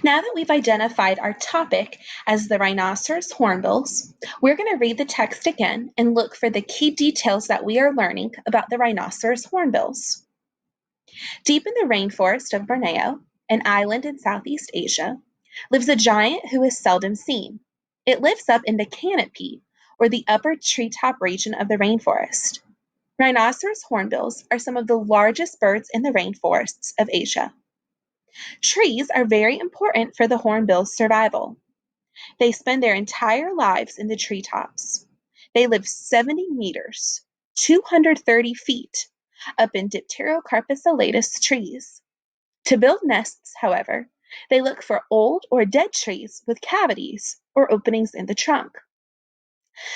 Now that we've identified our topic as the rhinoceros hornbills, we're going to read the text again and look for the key details that we are learning about the rhinoceros hornbills. Deep in the rainforest of Borneo, an island in Southeast Asia, lives a giant who is seldom seen. It lives up in the canopy, or the upper treetop region of the rainforest. Rhinoceros hornbills are some of the largest birds in the rainforests of Asia. Trees are very important for the hornbill's survival. They spend their entire lives in the treetops. They live 70 meters, 230 feet, up in Dipterocarpus elatus trees. To build nests, however, they look for old or dead trees with cavities or openings in the trunk.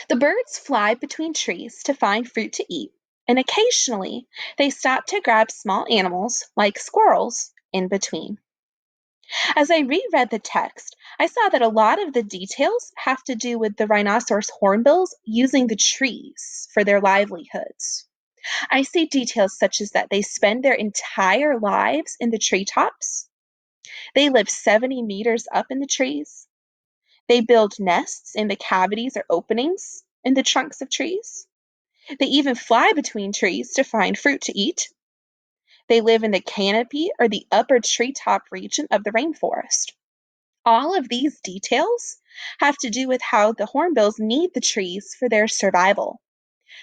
The birds fly between trees to find fruit to eat, and occasionally they stop to grab small animals like squirrels in between. As I reread the text, I saw that a lot of the details have to do with the rhinoceros hornbills using the trees for their livelihoods. I see details such as that they spend their entire lives in the treetops, they live 70 meters up in the trees, they build nests in the cavities or openings in the trunks of trees, they even fly between trees to find fruit to eat, they live in the canopy or the upper treetop region of the rainforest. All of these details have to do with how the hornbills need the trees for their survival.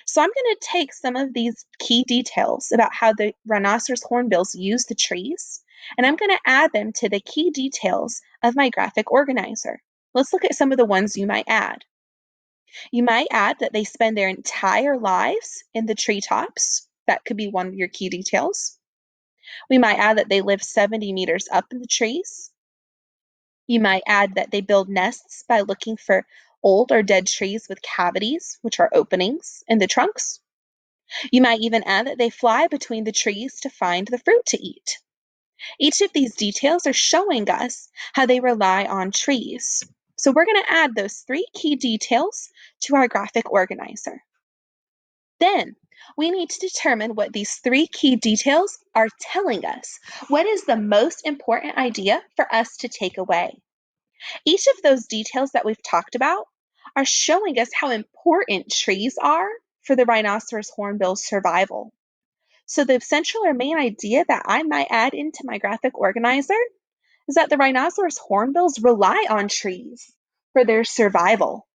So I'm going to take some of these key details about how the rhinoceros hornbills use the trees, and I'm going to add them to the key details of my graphic organizer. Let's look at some of the ones you might add. You might add that they spend their entire lives in the treetops. That could be one of your key details. We might add that they live 70 meters up in the trees. You might add that they build nests by looking for old or dead trees with cavities, which are openings in the trunks. You might even add that they fly between the trees to find the fruit to eat. Each of these details are showing us how they rely on trees. So we're going to add those 3 key details to our graphic organizer. Then we need to determine what these 3 key details are telling us. What is the most important idea for us to take away? Each of those details that we've talked about are showing us how important trees are for the rhinoceros hornbill's survival. So the central or main idea that I might add into my graphic organizer is that the rhinoceros hornbills rely on trees for their survival.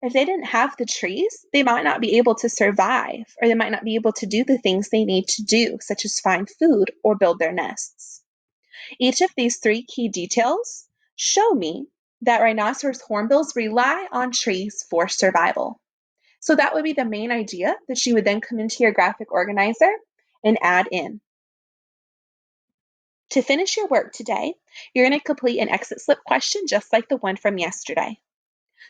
If they didn't have the trees, they might not be able to survive, or they might not be able to do the things they need to do, such as find food or build their nests. Each of these 3 key details show me that rhinoceros hornbills rely on trees for survival. So that would be the main idea that you would then come into your graphic organizer and add in. To finish your work today, you're going to complete an exit slip question just like the one from yesterday.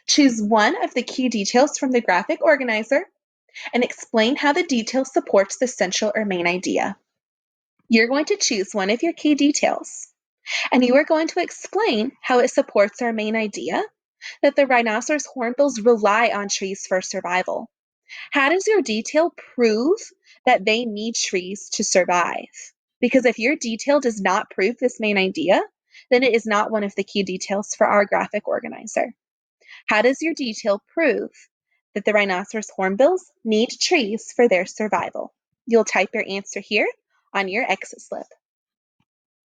Choose one of the key details from the graphic organizer and explain how the detail supports the central or main idea. You're going to choose one of your key details, and you are going to explain how it supports our main idea that the rhinoceros hornbills rely on trees for survival. How does your detail prove that they need trees to survive? Because if your detail does not prove this main idea, then it is not one of the key details for our graphic organizer. How does your detail prove that the rhinoceros hornbills need trees for their survival? You'll type your answer here on your exit slip.